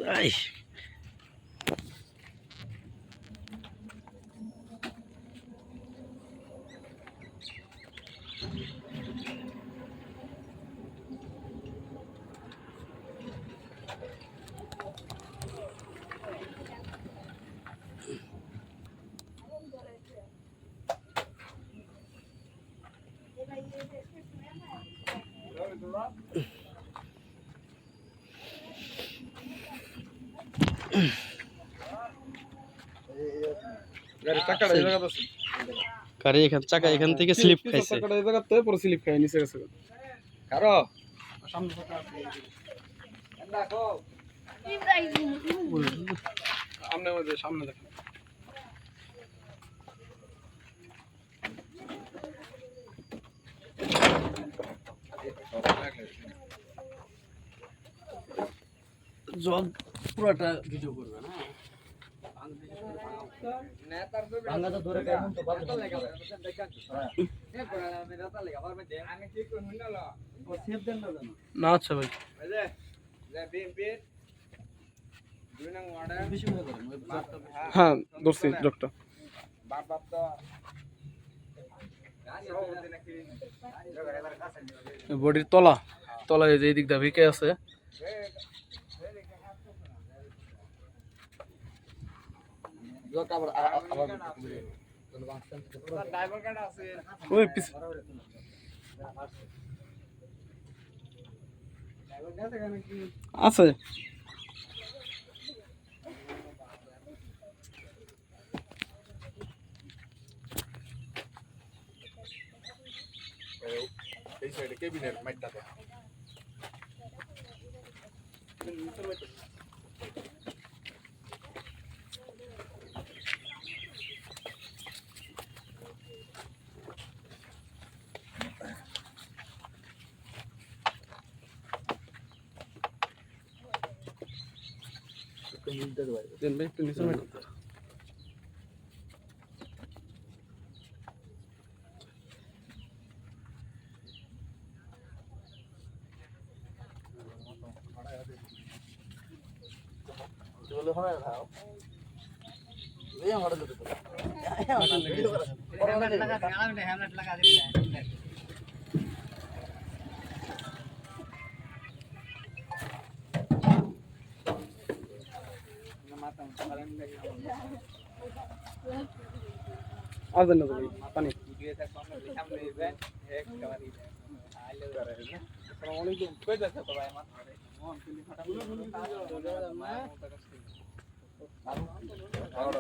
I গাড়ি এখান চাকা এখান থেকে স্লিপ খাইছে চাকাটা এই জায়গাতে পুরো স্লিপ খায় নিচে গেছে কারো সামনে দেখো সামনে মধ্যে সামনে দেখো জল পুরোটা ভিডিও করবে না ভাঙা তো ধরে কেমন তো ভালো লাগা আমি কি করব না ও সেভ দেন না জানো না আচ্ছা ভাই দুই নং অর্ডার বেশি করে করেন হ্যাঁ দর্শি ডক্টর বাপ বাপ তো বডির তলা তলা এই যে এই দিক দা ভিকে আছে জোটা আবার ড্রাইভার কার্ড আছে ওই পিছ আছে এই সাইডে কেবিনের মাইটটাতে দেন ভাই একটু নিচে মাইট বলে হবে না এই আমার দিতে হেলমেট লাগা দিলে আছেন না ভাই পানি আসসালামু আলাইকুম কই যাচ্ছে তো ভাই মাথা আমার